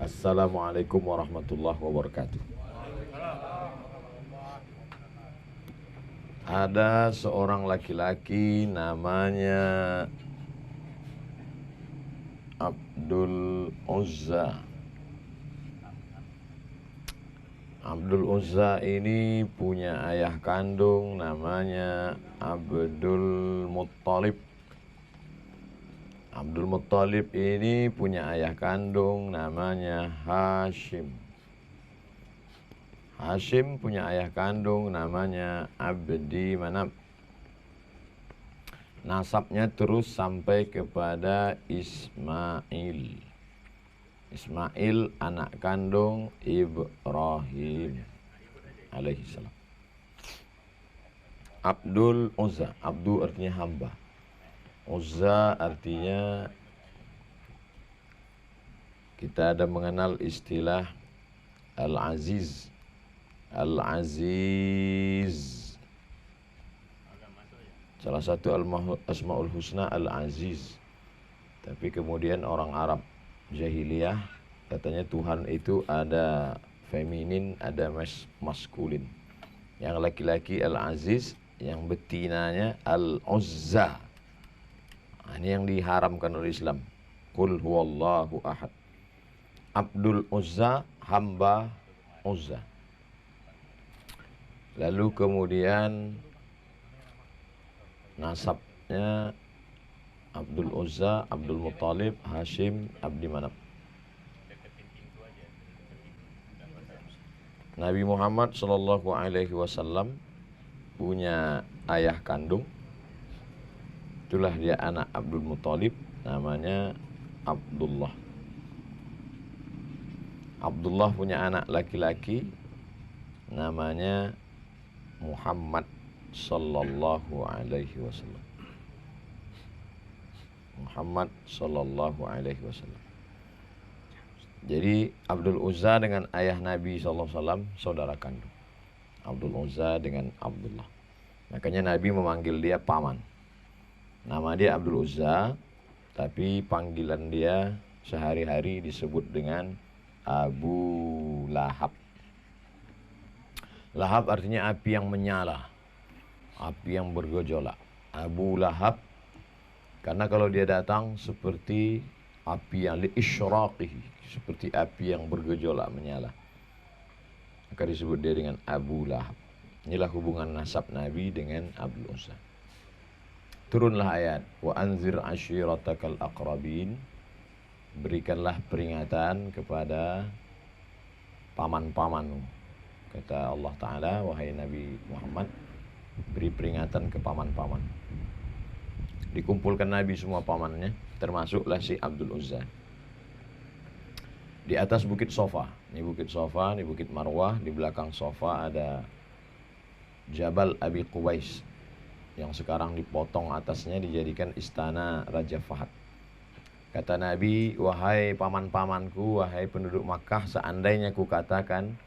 Assalamualaikum warahmatullahi wabarakatuh. Ada seorang laki-laki namanya Abdul Uzza. Abdul Uzza ini punya ayah kandung namanya Abdul Muttalib. Abdul Muttalib ini punya ayah kandung namanya Hashim. Hashim punya ayah kandung namanya Abdi Manaf. Nasabnya terus sampai kepada Ismail. Ismail anak kandung Ibrahim alaihissalam. Abdul Uzza. Abdul artinya hamba. Uzza artinya kita ada mengenal istilah Al-Aziz. Al-Aziz. Salah satu Asmaul Husna Al-Aziz. Tapi kemudian orang Arab jahiliyah katanya Tuhan itu ada feminin, ada maskulin. Yang laki-laki Al-Aziz, yang betinanya Al-Uzza. Ini yang diharamkan oleh Islam. Qul huwallahu ahad. Abdul Uzza, hamba Uzza. Lalu kemudian nasabnya Abdul Uzza, Abdul Muttalib, Hashim, Abdi Manaf. Nabi Muhammad Shallallahu Alaihi Wasallam punya ayah kandung. Itulah dia anak Abdul Muttalib, namanya Abdullah. Abdullah punya anak laki-laki, namanya Muhammad Sallallahu Alaihi Wasallam. Muhammad Sallallahu Alaihi Wasallam. Jadi Abdul Uzza dengan ayah Nabi Sallallahu Alaihi Wasallam saudara kandung. Abdul Uzza dengan Abdullah. Makanya Nabi memanggil dia paman. Nama dia Abdul Uzza, tapi panggilan dia sehari-hari disebut dengan Abu Lahab. Lahab artinya api yang menyala, api yang bergejolak. Abu Lahab, karena kalau dia datang seperti api yang li'ishraqihi, seperti api yang bergejolak menyala, maka disebut dia dengan Abu Lahab. Inilah hubungan nasab Nabi dengan Abdul Uzza. Turunlah ayat wa anzir ashiratakal aqrabin. Berikanlah peringatan kepada paman-pamanmu. Kata Allah Ta'ala, wahai Nabi Muhammad, beri peringatan ke paman-paman. Dikumpulkan Nabi semua pamannya, termasuklah si Abdul Uzza. Di atas bukit Sofa. Ini bukit Sofa, ini bukit Marwah. Di belakang Sofa ada Jabal Abi Quwais, yang sekarang dipotong atasnya dijadikan istana Raja Fahad. Kata Nabi, wahai paman-pamanku, wahai penduduk Makkah, seandainya ku katakan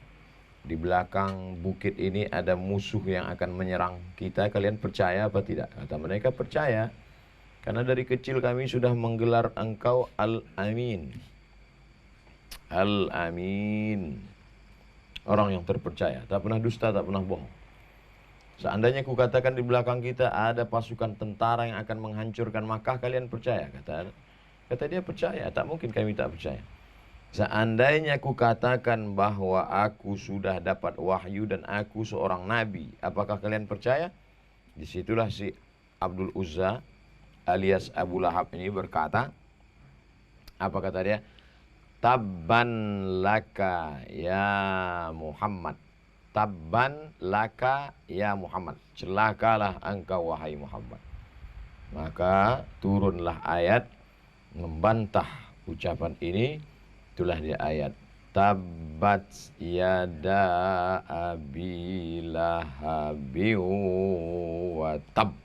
di belakang bukit ini ada musuh yang akan menyerang kita, kalian percaya apa tidak? Kata mereka, percaya, karena dari kecil kami sudah menggelar engkau Al-Amin. Al-Amin, orang yang terpercaya, tak pernah dusta, tak pernah bohong. Seandainya ku katakan di belakang kita ada pasukan tentara yang akan menghancurkan Makkah, kalian percaya? Kata dia, percaya, tak mungkin kami tak percaya. Seandainya ku katakan bahwa aku sudah dapat wahyu dan aku seorang nabi, apakah kalian percaya? Disitulah si Abdul Uzza alias Abu Lahab ini berkata, apa kata dia? Tabban laka ya Muhammad. Tabban laka ya Muhammad. Celakalah engkau wahai Muhammad. Maka turunlah ayat membantah ucapan ini. Itulah dia ayat. Tabbat yada abi lahabi wa tab.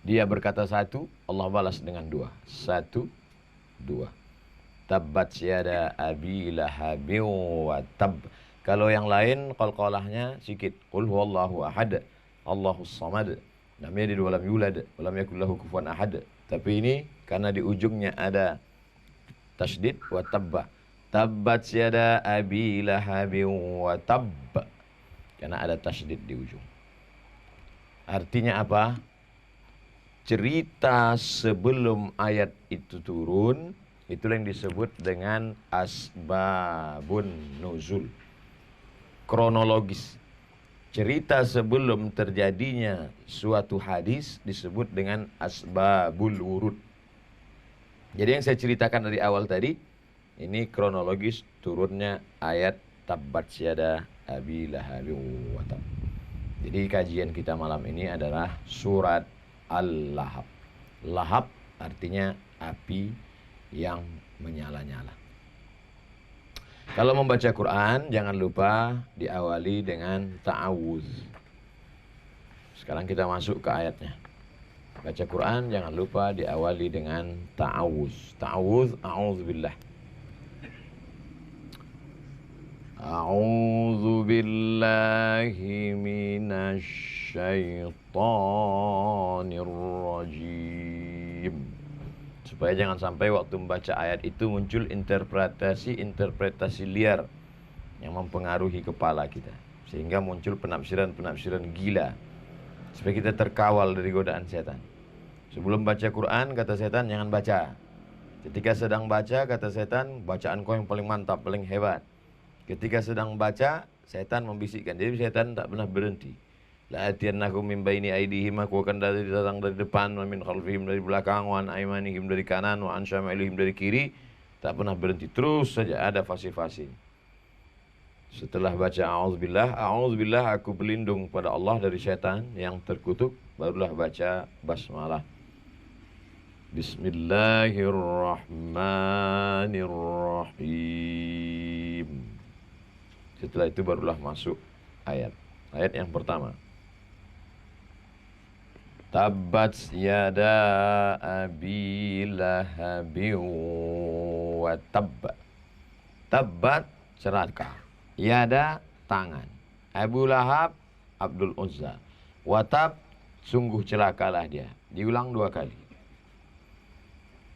Dia berkata satu, Allah balas dengan dua. Satu, dua. Tabbat yada abi lahabi wa tab. Kalau yang lain qalqalahnya sikit. Qul huwallahu ahad, Allahus samad, lam yalid wa lam yulad wa lam yakul lahu kufuwan ahad. Tapi ini karena di ujungnya ada Tasdid wa tabba. Tabbat yada abi lahabin wa tabb. Karena ada tasdid di ujung. Artinya apa? Cerita sebelum ayat itu turun, itulah yang disebut dengan asbabun nuzul. Kronologis. Cerita sebelum terjadinya suatu hadis disebut dengan asbabul wurud. Jadi yang saya ceritakan dari awal tadi, ini kronologis turunnya ayat tabbat yada abi lahabin wa tabb. Jadi kajian kita malam ini adalah surat Al-Lahab. Lahab artinya api yang menyala-nyala. Kalau membaca Quran, jangan lupa diawali dengan ta'awuz. Sekarang kita masuk ke ayatnya. Baca Quran, jangan lupa diawali dengan ta'awuz. Ta'awuz, a'udzubillah. A'udzu billahi minasy syaitonir rajim. Supaya jangan sampai waktu membaca ayat itu muncul interpretasi liar yang mempengaruhi kepala kita, sehingga muncul penafsiran gila, supaya kita terkawal dari godaan setan. Sebelum baca Quran, kata setan, jangan baca. Ketika sedang baca, kata setan, bacaan kau yang paling mantap, paling hebat. Ketika sedang baca, setan membisikkan. Jadi setan tak pernah berhenti. La atiyannahum min baini aydihim, aku akan datang dari depan, wa min khalfihim, dari belakang, wa an aymanihim, dari kanan, wa an syama'ilihim, dari kiri. Tak pernah berhenti, terus saja ada fasi-fasi. Setelah baca a'udzubillah, aku berlindung pada Allah dari setan yang terkutuk, barulah baca basmalah. Bismillahirrahmanirrahim. Setelah itu barulah masuk ayat yang pertama. Tabbat yada abi lahabin wa tabb. Tabbat celaka, yada tangan, Abu Lahab Abdul Uzza, wa tab sungguh celakalah dia. Diulang 2 kali.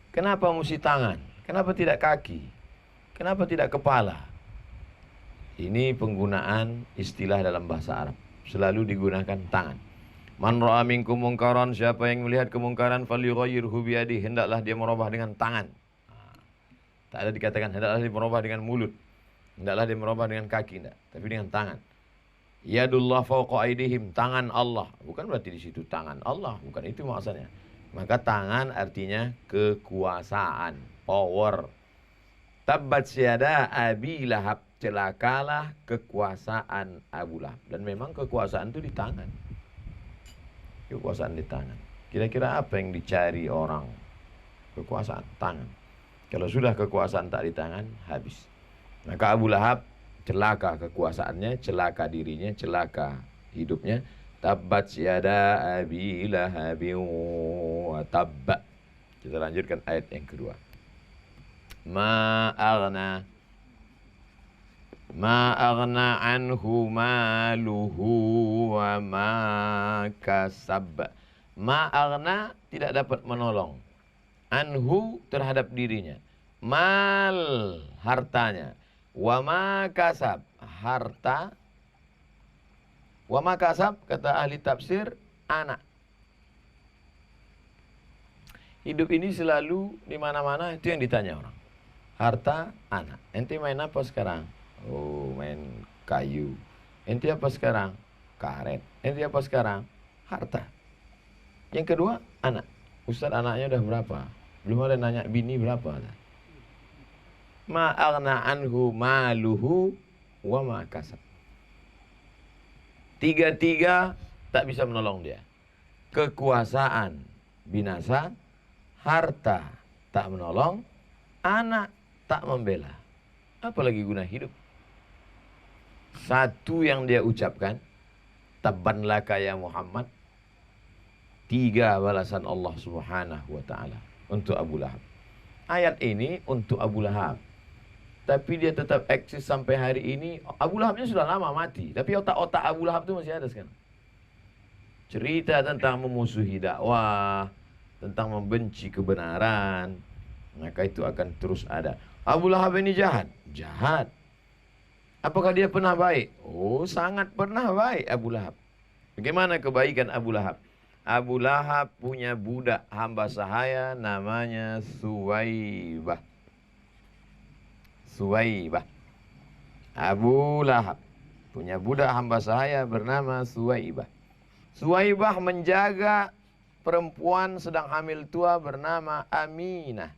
Kenapa mesti tangan? Kenapa tidak kaki? Kenapa tidak kepala? Ini penggunaan istilah dalam bahasa Arab. Selalu digunakan tangan. Man ra'a minkum mungkaran, siapa yang melihat kemungkaran falyughayyirhu biyadihi, hendaklah dia merubah dengan tangan. Tak ada dikatakan hendaklah dia merubah dengan mulut, hendaklah dia merubah dengan kaki, enggak, tapi dengan tangan. Yadullah fawqa aydihim, tangan Allah. Bukan berarti di situ tangan Allah, bukan itu maksudnya. Maka tangan artinya kekuasaan, power. Tabbat yada abi lahab, celakalah kekuasaan Abu Lahab. Dan memang kekuasaan itu di tangan. Kekuasaan di tangan. Kira-kira apa yang dicari orang? Kekuasaan, tangan. Kalau sudah kekuasaan tak di tangan, habis. Maka Abu Lahab celaka kekuasaannya, celaka dirinya, celaka hidupnya. Tabbat yada abi lahabin wa tabb. Kita lanjutkan ayat yang kedua. Ma aghna anhu maluhu wa ma kasab. Ma aghna tidak dapat menolong. Anhu terhadap dirinya. Mal hartanya. Wa ma kasab harta. Wa ma kasab kata ahli tafsir anak. Hidup ini selalu di mana-mana itu yang ditanya orang. Harta, anak. Ente main apa sekarang? Oh, main kayu. Ente apa sekarang? Karet. Ente apa sekarang? Harta. Yang kedua, anak. Ustaz, anaknya udah berapa? Belum ada nanya bini berapa. Ma aghna anhu maluhu wa ma kasab. Tiga-tiga tak bisa menolong dia. Kekuasaan binasa, harta tak menolong, anak tak membela. Apalagi guna hidup? Satu yang dia ucapkan, tabban laka ya Muhammad. 3 balasan Allah Subhanahu wa taala untuk Abu Lahab. Ayat ini untuk Abu Lahab. Tapi dia tetap eksis sampai hari ini. Abu Lahabnya sudah lama mati, tapi otak-otak Abu Lahab itu masih ada sekarang. Cerita tentang memusuhi dakwah, tentang membenci kebenaran, maka itu akan terus ada. Abu Lahab ini jahat, jahat. Apakah dia pernah baik? Oh, sangat pernah baik Abu Lahab. Bagaimana kebaikan Abu Lahab? Abu Lahab punya budak hamba sahaya namanya Suwaibah. Suwaibah. Abu Lahab punya budak hamba sahaya bernama Suwaibah. Suwaibah menjaga perempuan sedang hamil tua bernama Aminah.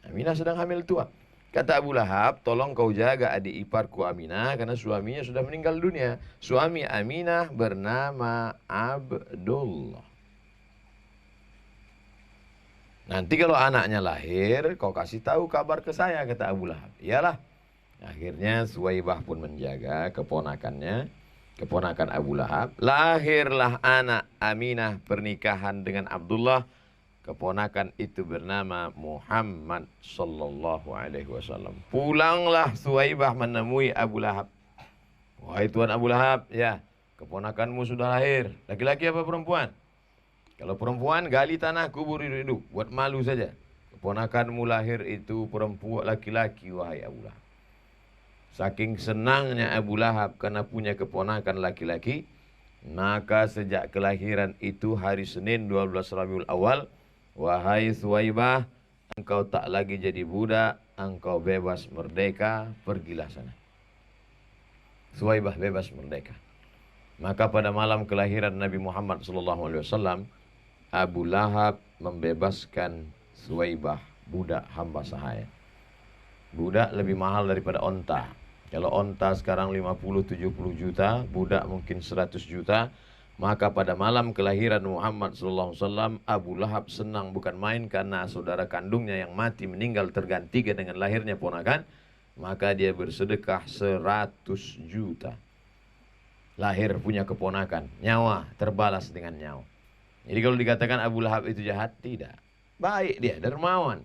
Aminah sedang hamil tua. Kata Abu Lahab, tolong kau jaga adik iparku Aminah karena suaminya sudah meninggal dunia. Suami Aminah bernama Abdullah. Nanti kalau anaknya lahir, kau kasih tahu kabar ke saya, kata Abu Lahab. Iyalah. Akhirnya Suwaibah pun menjaga keponakannya, keponakan Abu Lahab. Lahirlah anak Aminah pernikahan dengan Abdullah. Keponakan itu bernama Muhammad sallallahu alaihi wasallam. Pulanglah Suwaibah menemui Abu Lahab. Wahai Tuan Abu Lahab, ya, keponakanmu sudah lahir. Laki-laki apa perempuan? Kalau perempuan, gali tanah, kubur hidup, buat malu saja. Keponakanmu lahir itu perempuan, laki-laki, wahai Abu Lahab. Saking senangnya Abu Lahab karena punya keponakan laki-laki, maka sejak kelahiran itu hari Senin 12 Rabiul Awal, wahai Suwaibah, engkau tak lagi jadi budak, engkau bebas merdeka, pergilah sana. Suwaibah bebas merdeka. Maka pada malam kelahiran Nabi Muhammad SAW, Abu Lahab membebaskan Suwaibah, budak hamba sahaya. Budak lebih mahal daripada onta. Kalau onta sekarang 50-70 juta, budak mungkin 100 juta. Maka pada malam kelahiran Muhammad SAW, Abu Lahab senang bukan main karena saudara kandungnya yang mati meninggal tergantikan dengan lahirnya ponakan. Maka dia bersedekah 100 juta. Lahir punya keponakan, nyawa terbalas dengan nyawa. Jadi kalau dikatakan Abu Lahab itu jahat, tidak. Baik dia, dermawan.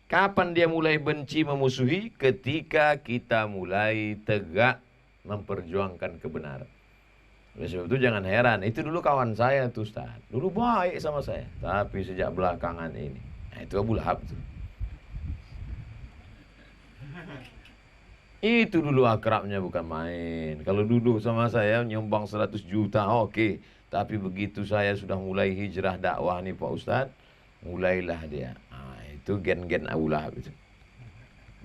Kapan dia mulai benci memusuhi? Ketika kita mulai tegak memperjuangkan kebenaran. Oleh sebab itu jangan heran, itu dulu kawan saya tuh Ustaz. Dulu baik sama saya, tapi sejak belakangan ini. Nah, itu Abu Lahab tuh. Itu dulu akrabnya bukan main. Kalau duduk sama saya nyumbang 100 juta, oke. Tapi begitu saya sudah mulai hijrah dakwah nih Pak Ustaz, mulailah dia. Nah, itu gen-gen Abu Lahab itu.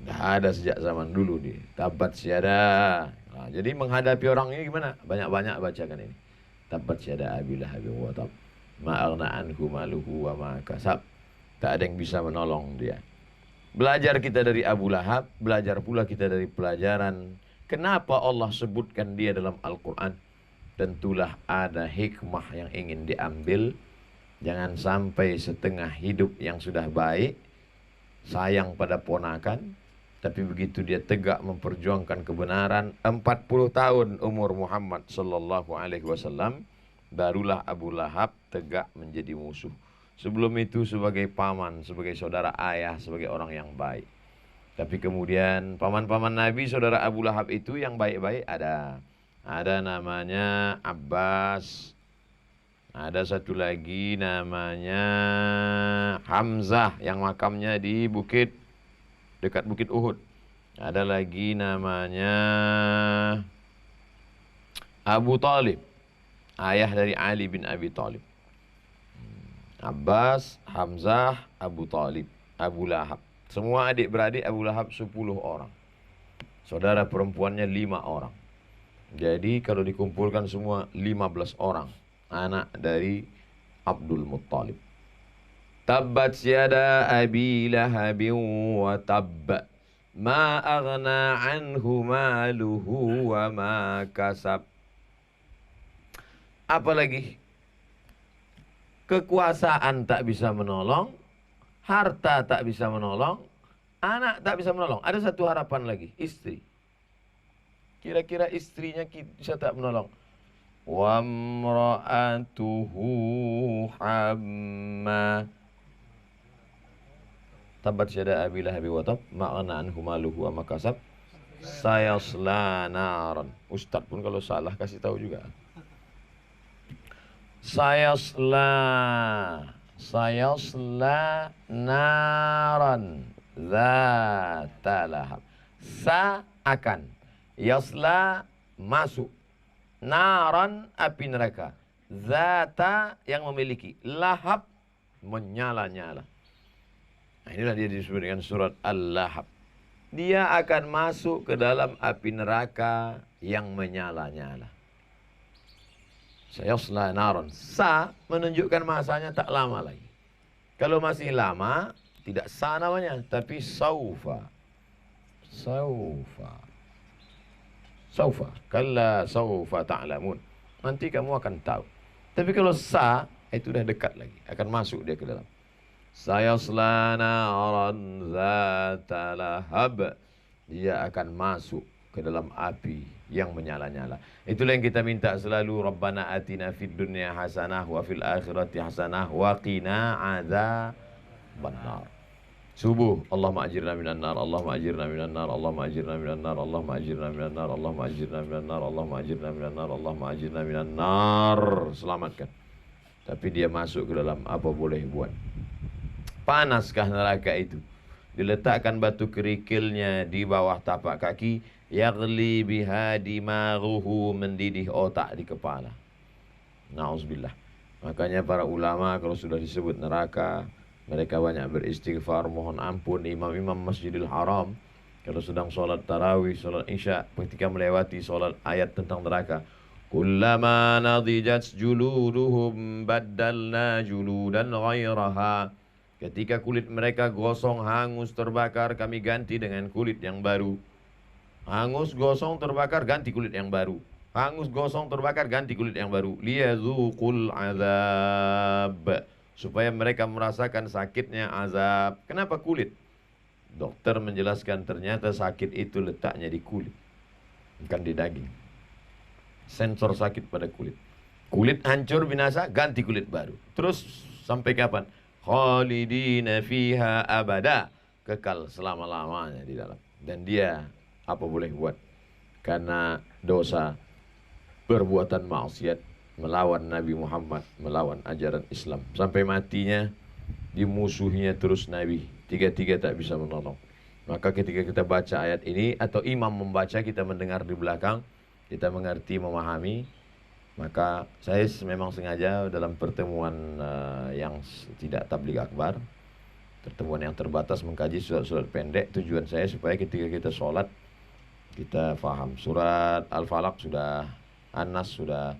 Dah ada sejak zaman dulu dia. Tabat syada. Nah, jadi menghadapi orang ini gimana? Banyak-banyak bacakan ini. Tabat syada Abi Lahab wa tab. Ma aghna anhu maluhu wa ma kasab. Tak ada yang bisa menolong dia. Belajar kita dari Abu Lahab, belajar pula kita dari pelajaran kenapa Allah sebutkan dia dalam Al-Quran. Tentulah ada hikmah yang ingin diambil. Jangan sampai setengah hidup yang sudah baik, sayang pada ponakan, tapi begitu dia tegak memperjuangkan kebenaran, 40 tahun umur Muhammad sallallahu alaihi wasallam, barulah Abu Lahab tegak menjadi musuh. Sebelum itu sebagai paman, sebagai saudara ayah, sebagai orang yang baik. Tapi kemudian paman-paman Nabi, saudara Abu Lahab itu yang baik-baik ada. Ada namanya Abbas. Ada satu lagi namanya Hamzah yang makamnya di bukit, dekat Bukit Uhud. Ada lagi namanya Abu Talib, ayah dari Ali bin Abi Talib. Abbas, Hamzah, Abu Talib, Abu Lahab. Semua adik-beradik Abu Lahab 10 orang. Saudara perempuannya 5 orang. Jadi kalau dikumpulkan semua 15 orang. Anak dari Abdul Muttalib. Tabbat yada Abi Lahabin wa tabb. Ma aghna anhu maluhu wa ma kasab. Apalagi? Kekuasaan tak bisa menolong, harta tak bisa menolong, anak tak bisa menolong. Ada satu harapan lagi, istri. Kira-kira istrinya bisa tak menolong? Wa mra'atuhu hamma. Tabat syada Abi Lahab wa tab, ma'ana anhu maluhu wa makasab, sayasla naran. Ustaz pun kalau salah kasih tahu juga. Sayasla, sayasla naran zata lahab. Sa akan, yasla masuk, naran api neraka, zata yang memiliki, lahab menyala-nyala. Nah, inilah dia disebut dengan surat Al-Lahab. Dia akan masuk ke dalam api neraka yang menyala-nyala. Sayasla naran. Sa menunjukkan masanya tak lama lagi. Kalau masih lama, tidak sa namanya, tapi saufa. Saufa. Saufa. Kalla saufa ta'lamun. Nanti kamu akan tahu. Tapi kalau sa, itu sudah dekat lagi. Akan masuk dia ke dalam. Sayasla naran zata lahab. Dia akan masuk ke dalam api yang menyala-nyala. Itulah yang kita minta selalu. Rabbana atina fid dunya hasanah wa fil akhirati hasanah wa qina adzabannar. Subuh, Allahumma ajirna minan nar, Allahumma ajirna minan nar, Allahumma ajirna minan nar, Allahumma ajirna minan nar, Allahumma ajirna minan nar, Allahumma ajirna minan nar, Allahumma ajirna minan nar. Selamatkan. Tapi dia masuk ke dalam, apa boleh buat? Panaskah neraka itu? Diletakkan batu kerikilnya di bawah tapak kaki, yaghli biha dimaghuhu, mendidih otak di kepala. Nauzubillah. Makanya para ulama kalau sudah disebut neraka, mereka banyak beristighfar, mohon ampun. Imam-imam Masjidil Haram kalau sedang sholat tarawih, sholat isya, ketika melewati sholat ayat tentang neraka, kullama nadijat juluduhum baddalna juludan ghairaha. Ketika kulit mereka gosong, hangus, terbakar, kami ganti dengan kulit yang baru. Hangus, gosong, terbakar, ganti kulit yang baru. Hangus, gosong, terbakar, ganti kulit yang baru. Liyadzuqul azab. Supaya mereka merasakan sakitnya azab. Kenapa kulit? Dokter menjelaskan ternyata sakit itu letaknya di kulit, bukan di daging. Sensor sakit pada kulit. Kulit hancur binasa, ganti kulit baru. Terus sampai kapan? Khalidina fiha abada. Kekal selama-lamanya di dalam. Dan dia apa boleh buat? Karena dosa, perbuatan maksiat, melawan Nabi Muhammad, melawan ajaran Islam. Sampai matinya dimusuhinya terus Nabi. Tiga-tiga tak bisa menolong. Maka ketika kita baca ayat ini, atau imam membaca, kita mendengar di belakang, kita mengerti, memahami. Maka saya memang sengaja dalam pertemuan yang tidak tabligh akbar, pertemuan yang terbatas, mengkaji surat-surat pendek. Tujuan saya supaya ketika kita sholat, kita faham. Surat Al-Falaq sudah, An-Nas sudah,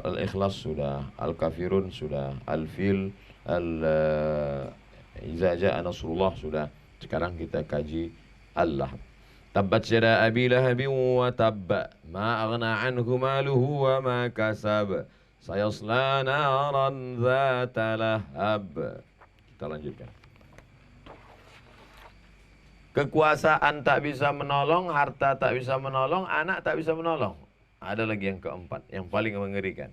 Al-Ikhlas sudah, Al-Kafirun sudah, Al-Fil, Iza Ja'a Nasrullah sudah. Sekarang kita kaji Al-Lahab. Tabbat yada abi lahabin wa tabba, ma aghna anhu maluhu wa ma kasab, sayasla naran dzata lahab. Kita lanjutkan. Kekuasaan tak bisa menolong, harta tak bisa menolong, anak tak bisa menolong. Ada lagi yang keempat, yang paling mengerikan.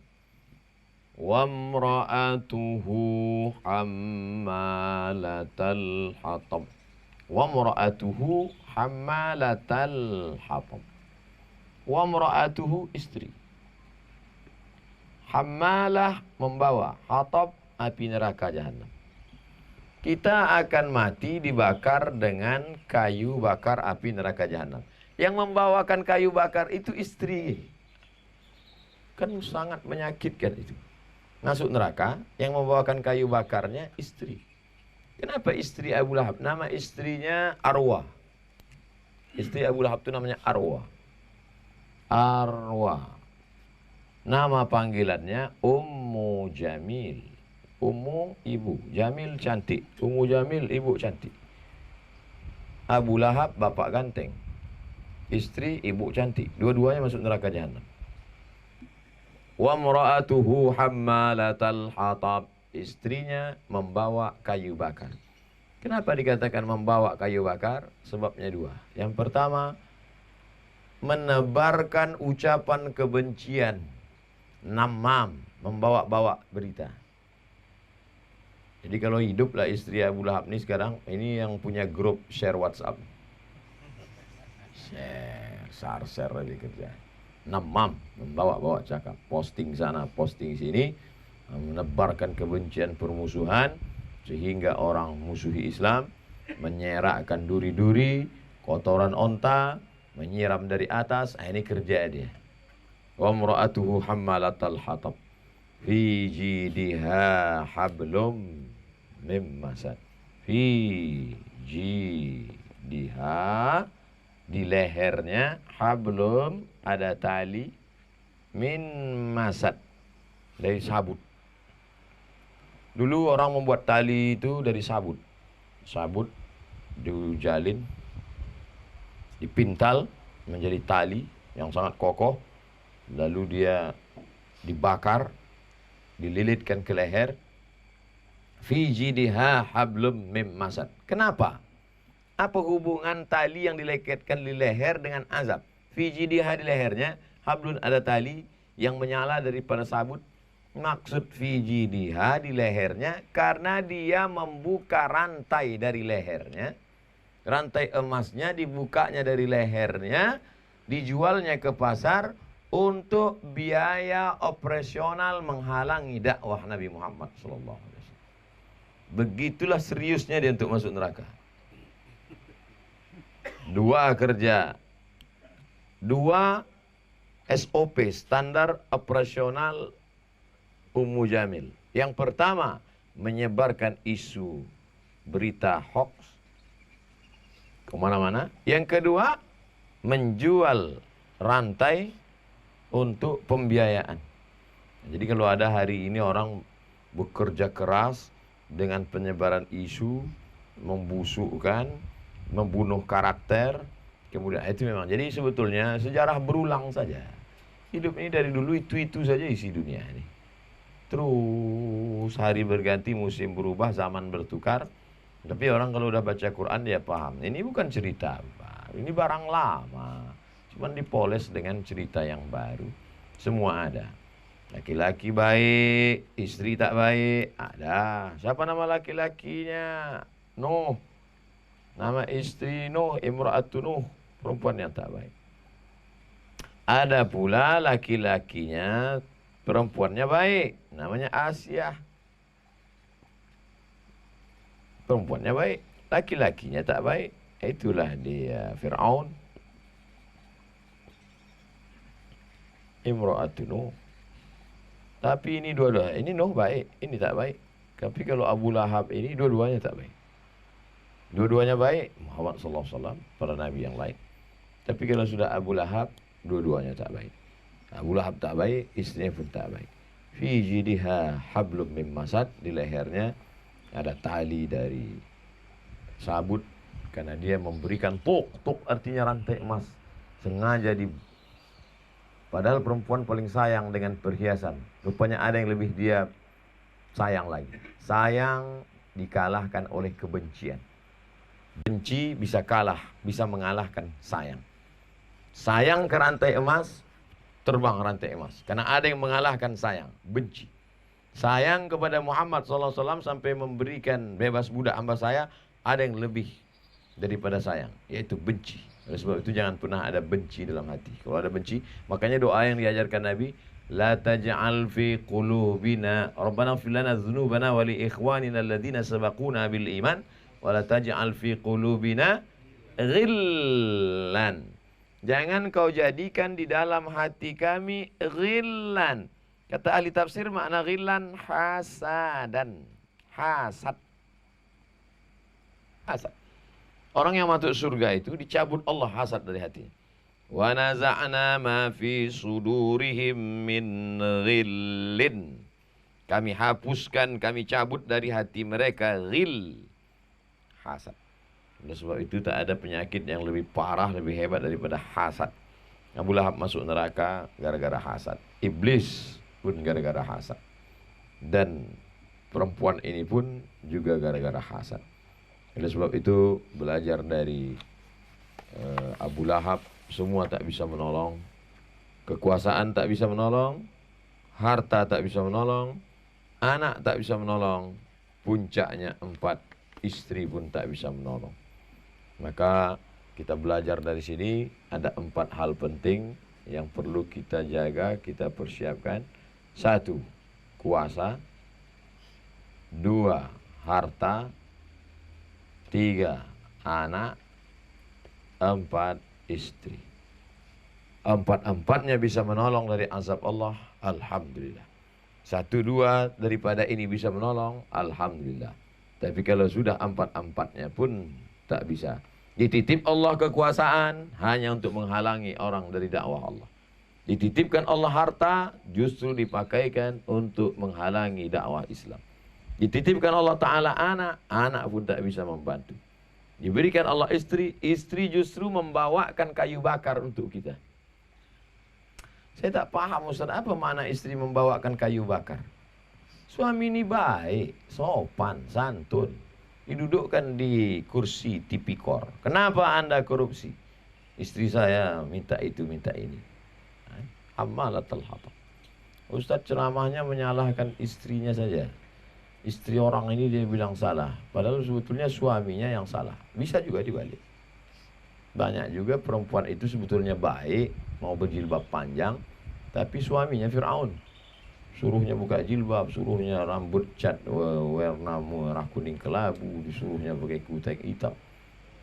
Wamra'atuhu hammalatal hatab. Wamra'atuhu hammalatal hatab. Wamra'atuhu istri. Hammalah membawa, hatab api neraka jahanam. Kita akan mati dibakar dengan kayu bakar api neraka jahanam. Yang membawakan kayu bakar itu istri. Kan sangat menyakitkan itu. Masuk neraka, yang membawakan kayu bakarnya istri. Kenapa istri Abu Lahab? Nama istrinya Arwah. Istri Abu Lahab itu namanya Arwah. Arwah. Nama panggilannya Ummu Jamil. Ummu ibu, Jamil cantik. Ummu Jamil ibu cantik. Abu Lahab bapak ganteng. Istri ibu cantik. Dua-duanya masuk neraka jahanam. Wa mra'atuhu hammalatal hatab. Istrinya membawa kayu bakar. Kenapa dikatakan membawa kayu bakar? Sebabnya dua. Yang pertama, menebarkan ucapan kebencian. Namam, membawa-bawa berita. Jadi kalau hiduplah istri Abu Lahab ini sekarang, ini yang punya grup share WhatsApp. Share lebih kerja. Namam, membawa-bawa cakap. Posting sana, posting sini. menebarkan kebencian permusuhan, sehingga orang musuhi Islam menyerakkan duri-duri, kotoran onta, menyiram dari atas. Ini kerja dia. Wa imra'atuhu hammalatal hatab fi jidha hablum mim masad. Fi jidha, di lehernya, hablum, ada tali, min masad, dari sabut. Dulu orang membuat tali itu dari sabut. Sabut dijalin, dipintal menjadi tali yang sangat kokoh, lalu dia dibakar, dililitkan ke leher. Fi jidha hablum mim masad. Kenapa? Apa hubungan tali yang dilekatkan di leher dengan azab? Fi jidha, di lehernya, hablun, ada tali yang menyala daripada sabut. Maksud fi jidha, di lehernya, karena dia membuka rantai dari lehernya. Rantai emasnya dibukanya dari lehernya, dijualnya ke pasar untuk biaya operasional menghalangi dakwah Nabi Muhammad SAW. Begitulah seriusnya dia untuk masuk neraka. Dua kerja, dua SOP, standar operasional Ummu Jamil. Yang pertama, menyebarkan isu berita hoax kemana-mana. Yang kedua, menjual rantai untuk pembiayaan. Jadi kalau ada hari ini orang bekerja keras dengan penyebaran isu, membusukkan, membunuh karakter, kemudian itu memang. Jadi sebetulnya sejarah berulang saja. Hidup ini dari dulu itu saja isi dunia ini. Terus hari berganti, musim berubah, zaman bertukar. Tapi orang kalau udah baca Quran dia paham. Ini bukan cerita baru, ini barang lama. Cuman dipoles dengan cerita yang baru. Semua ada. Laki-laki baik, istri tak baik, ada. Siapa nama laki-lakinya? Nuh. Nama istri Nuh, imra'atu Nuh, perempuan yang tak baik. Ada pula laki-lakinya, perempuannya baik, namanya Asyah. Perempuannya baik, laki-lakinya tak baik. Itulah dia Fir'aun. Imra'atu Nuh. Tapi ini dua-dua, ini Nuh baik, ini tak baik. Tapi kalau Abu Lahab ini, dua-duanya tak baik. Dua-duanya baik, Muhammad SAW, para nabi yang lain. Tapi kalau sudah Abu Lahab, dua-duanya tak baik. Abu Lahab tak baik, istrinya pun tak baik. Fi jidha hablum mim masad, di lehernya ada tali dari sabut, karena dia memberikan tuk artinya rantai emas. Sengaja padahal perempuan paling sayang dengan perhiasan. Rupanya ada yang lebih dia sayang lagi. Sayang dikalahkan oleh kebencian. Benci bisa kalah, bisa mengalahkan sayang. Sayang ke rantai emas, terbang rantai emas. Karena ada yang mengalahkan sayang, benci. Sayang kepada Muhammad SAW sampai memberikan bebas budak hamba saya, ada yang lebih daripada sayang, yaitu benci. Oleh sebab itu jangan pernah ada benci dalam hati. Kalau ada benci, makanya doa yang diajarkan Nabi, la taj'al fi qulubina rabbana ighfir lana dzunubana wa li ikhwanina alladziina sabaquna bil iman wa la taj'al fi qulubina ghillan. Jangan kau jadikan di dalam hati kami ghillan. Kata ahli tafsir makna ghillan hasadan. Hasad. Hasad. Orang yang masuk surga itu dicabut Allah hasad dari hatinya. Wa naza'na ma fi sudurihim min ghillin. Kami hapuskan, kami cabut dari hati mereka ghil, hasad. Oleh sebab itu tak ada penyakit yang lebih parah, lebih hebat daripada hasad. Abu Lahab masuk neraka gara-gara hasad. Iblis pun gara-gara hasad. Dan perempuan ini pun juga gara-gara hasad. Oleh sebab itu belajar dari Abu Lahab, semua tak bisa menolong. Kekuasaan tak bisa menolong, harta tak bisa menolong, anak tak bisa menolong, puncaknya 4 istri pun tak bisa menolong. Maka kita belajar dari sini ada 4 hal penting yang perlu kita jaga, kita persiapkan. 1, kuasa, 2 harta, 3 anak, 4 istri. 4-empatnya bisa menolong dari azab Allah, alhamdulillah. 1-2 daripada ini bisa menolong, alhamdulillah. Tapi kalau sudah 4-empatnya pun tak bisa. Dititip Allah kekuasaan hanya untuk menghalangi orang dari dakwah Allah. Dititipkan Allah harta justru dipakaikan untuk menghalangi dakwah Islam. Dititipkan Allah Ta'ala anak, anak pun tak bisa membantu. Diberikan Allah istri, istri justru membawakan kayu bakar untuk kita. Saya tak paham Ustaz, apa makna istri membawakan kayu bakar? Suami ini baik, sopan, santun. Didudukkan di kursi tipikor. Kenapa Anda korupsi? Istri saya minta itu, minta ini. Amalatul hatab. Ustaz ceramahnya menyalahkan istrinya saja. Istri orang ini dia bilang salah, padahal sebetulnya suaminya yang salah. Bisa juga dibalik. Banyak juga perempuan itu sebetulnya baik, mau berjilbab panjang, tapi suaminya Fir'aun. Suruhnya buka jilbab, suruhnya rambut cat warna merah kuning kelabu, disuruhnya pakai kutek hitam.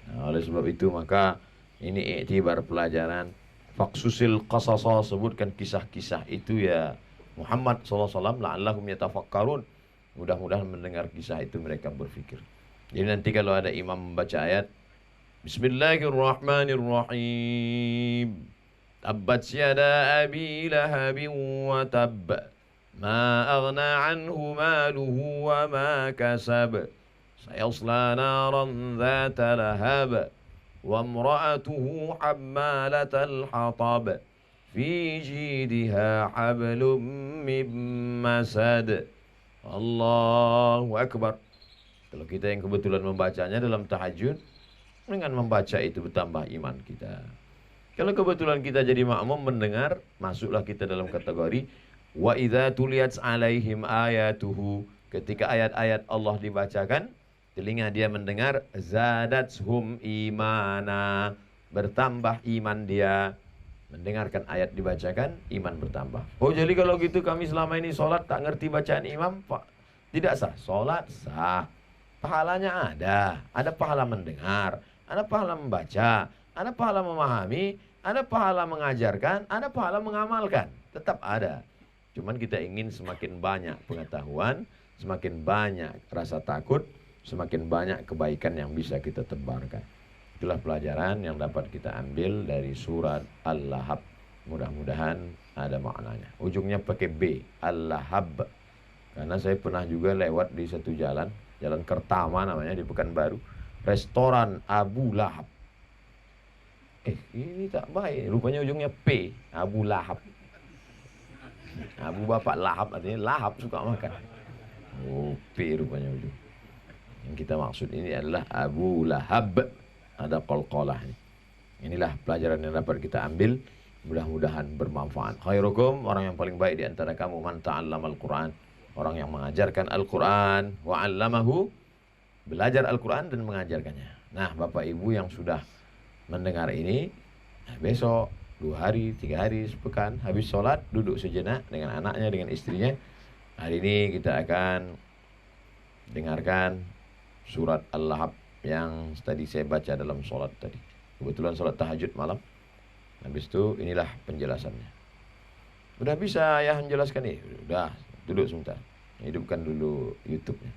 Nah, oleh sebab itu maka ini iktibar pelajaran. Faksusil qasasa, sebutkan kisah-kisah itu ya Muhammad SAW, la'allahum yatafakkarun. Mudah-mudahan mendengar kisah itu mereka berfikir. Jadi nanti kalau ada imam membaca ayat Bismillahirrahmanirrahim, tabbat yada abi lahabin wa tabb, ma aghna anhu maluhu wa ma kasab, sayasla naran dhata lahab, wa imra'atuhu hammalatal hatab, fi jidha hablum min masad. Allahu Akbar. Kalau kita yang kebetulan membacanya dalam tahajud, dengan membaca itu bertambah iman kita. Kalau kebetulan kita jadi makmum mendengar, masuklah kita dalam kategori wa idza tuliyat alaihim ayatuhu. Ketika ayat-ayat Allah dibacakan, telinga dia mendengar, zadatuhum imana, bertambah iman dia. Mendengarkan ayat dibacakan, iman bertambah. Oh jadi kalau gitu kami selama ini sholat tak ngerti bacaan imam, Pak, tidak sah. Sholat sah, pahalanya ada pahala mendengar, ada pahala membaca, ada pahala memahami, ada pahala mengajarkan, ada pahala mengamalkan. Tetap ada. Cuman kita ingin semakin banyak pengetahuan, semakin banyak rasa takut, semakin banyak kebaikan yang bisa kita tebarkan. Itulah pelajaran yang dapat kita ambil dari surat Al-Lahab. Mudah-mudahan ada maknanya. Ujungnya pakai B, Al-Lahab. Karena saya pernah juga lewat di satu jalan Kertama namanya di Pekanbaru, restoran Abu Lahab. Ini tak baik. Rupanya ujungnya P, Abu Lahab. Abu Bapak Lahab, artinya lahap, suka makan. Oh, P rupanya ujung. Yang kita maksud ini adalah Abu Lahab. Ada qalqalah. Inilah pelajaran yang dapat kita ambil. Mudah-mudahan bermanfaat. Khairukum, orang yang paling baik di antara kamu, man ta'allamal Qur'an, orang yang mengajarkan Al-Quran, wa 'allamahu, belajar Al-Quran dan mengajarkannya. Nah, Bapak Ibu yang sudah mendengar ini, besok 2 hari, 3 hari, sepekan, habis sholat, duduk sejenak dengan anaknya, dengan istrinya. Hari ini kita akan dengarkan surat Al-Lahab yang tadi saya baca dalam sholat tadi. Kebetulan sholat tahajud malam. Habis itu inilah penjelasannya. Udah bisa ya menjelaskan nih? Udah, duduk sebentar. Hidupkan dulu YouTube-nya.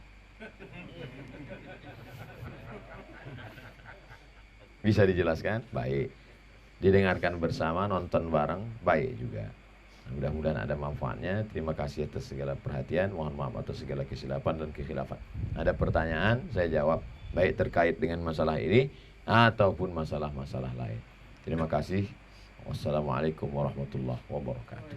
Bisa dijelaskan? Baik. Didengarkan bersama, nonton bareng, baik juga. Mudah-mudahan ada manfaatnya. Terima kasih atas segala perhatian. Mohon maaf atas segala kesilapan dan kekhilafan. Ada pertanyaan, saya jawab. Baik terkait dengan masalah ini ataupun masalah-masalah lain. Terima kasih. Wassalamualaikum warahmatullahi wabarakatuh.